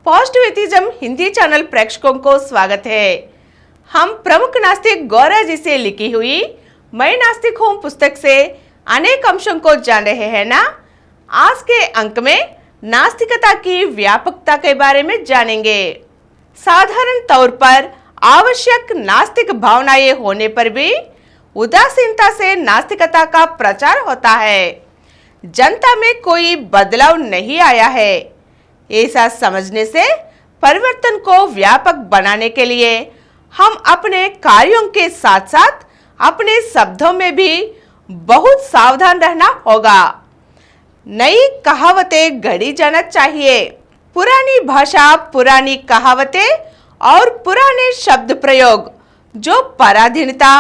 Positive atheism Hindi channel प्रेक्षकों को स्वागत है। हम प्रमुख नास्तिक गौरा जी से लिखी हुई मैं नास्तिक हूं पुस्तक से अनेक अंशों को जान रहे हैं ना। आज के अंक में नास्तिकता की व्यापकता के बारे में जानेंगे। साधारण तौर पर आवश्यक नास्तिक भावनाएं होने पर भी उदासीनता से नास्तिकता का प्रचार होता है। जनता में कोई बदलाव नहीं आया है, ऐसा समझने से परिवर्तन को व्यापक बनाने के लिए हम अपने कार्यों के साथ साथ अपने शब्दों में भी बहुत सावधान रहना होगा। नई कहावतें गढ़ी जाना चाहिए। पुरानी भाषा, पुरानी कहावतें और पुराने शब्द प्रयोग जो पराधीनता,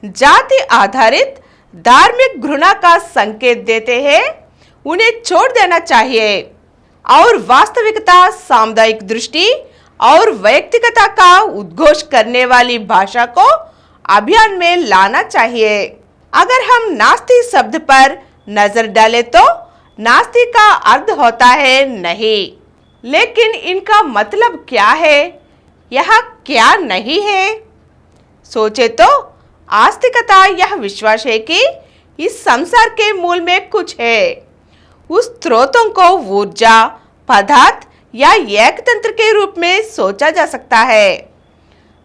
जाति आधारित धार्मिक घृणा का संकेत देते हैं, उन्हें छोड़ देना चाहिए और वास्तविकता, सामुदायिक दृष्टि और व्यक्तिगतता का उद्घोष करने वाली भाषा को अभियान में लाना चाहिए। अगर हम नास्ति शब्द पर नजर डालें तो नास्ति का अर्थ होता है नहीं, लेकिन इनका मतलब क्या है, यह क्या नहीं है। सोचे तो आस्तिकता यह विश्वास है कि इस संसार के मूल में कुछ है। उस स्रोतों को ऊर्जा, पदार्थ या एक तंत्र के रूप में सोचा जा सकता है।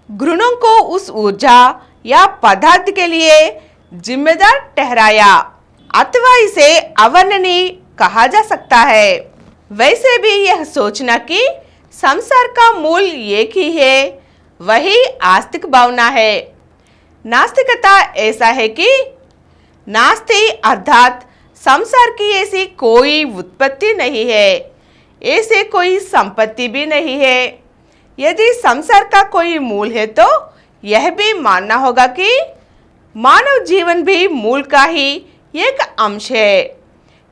घृणों को उस ऊर्जा या पदार्थ के लिए जिम्मेदार ठहराया अथवा इसे अवर्णनीय कहा जा सकता है। वैसे भी यह सोचना कि संसार का मूल एक ही है, वही आस्तिक भावना है। नास्तिकता ऐसा है कि नास्ति अर्थात संसार की ऐसी कोई उत्पत्ति नहीं है, ऐसे कोई संपत्ति भी नहीं है। यदि संसार का कोई मूल है तो यह भी मानना होगा कि मानव जीवन भी मूल का ही एक अंश है।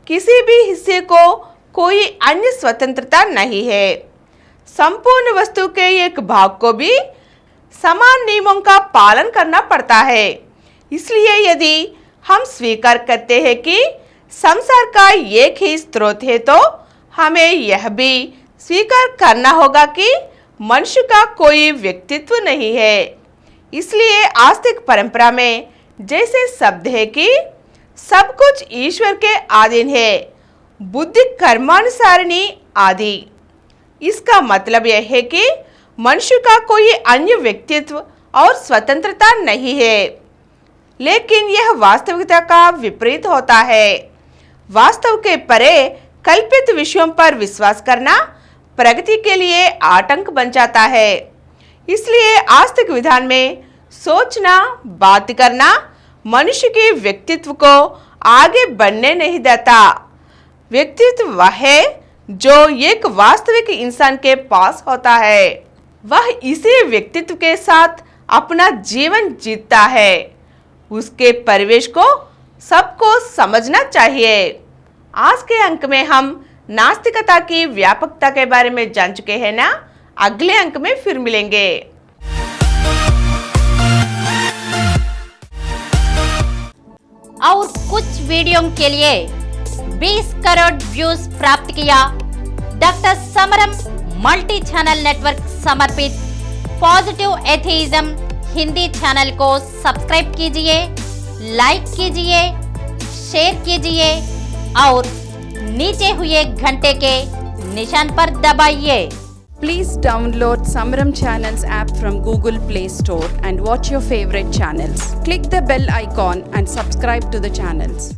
किसी भी हिस्से को कोई अन्य स्वतंत्रता नहीं है। संपूर्ण वस्तु के एक भाग को भी समान नियमों का पालन करना पड़ता है। इसलिए यदि हम स्वीकार करते हैं कि संसार का एक ही स्रोत है तो हमें यह भी स्वीकार करना होगा कि मनुष्य का कोई व्यक्तित्व नहीं है। इसलिए आस्तिक परंपरा में जैसे शब्द है कि सब कुछ ईश्वर के अधीन है, बुद्धि कर्मानुसारिणी आदि, इसका मतलब यह है कि मनुष्य का कोई अन्य व्यक्तित्व और स्वतंत्रता नहीं है। लेकिन यह वास्तविकता का विपरीत होता है। वास्तव के परे कल्पित विषयों पर विश्वास करना प्रगति के लिए आतंक बन जाता है। इसलिए आस्तिक विधान में सोचना, बात करना मनुष्य के व्यक्तित्व को आगे बढ़ने नहीं देता। व्यक्तित्व वह है जो एक वास्तविक इंसान के पास होता है। वह इसी व्यक्तित्व के साथ अपना जीवन जीता है। उसके परिवेश को सबको समझना चाहिए। आज के अंक में हम नास्तिकता की व्यापकता के बारे में जान चुके हैं ना। अगले अंक में फिर मिलेंगे। और कुछ वीडियो के लिए 20 करोड़ व्यूज प्राप्त किया डॉक्टर समरम मल्टी चैनल नेटवर्क समर्पित पॉजिटिव एथिज्म हिंदी चैनल को सब्सक्राइब कीजिए, लाइक कीजिए, शेयर कीजिए और नीचे हुए घंटे के निशान पर दबाइए। Please download Samaram Channels app from Google Play Store and watch your favorite channels. Click the bell icon and subscribe to the channels.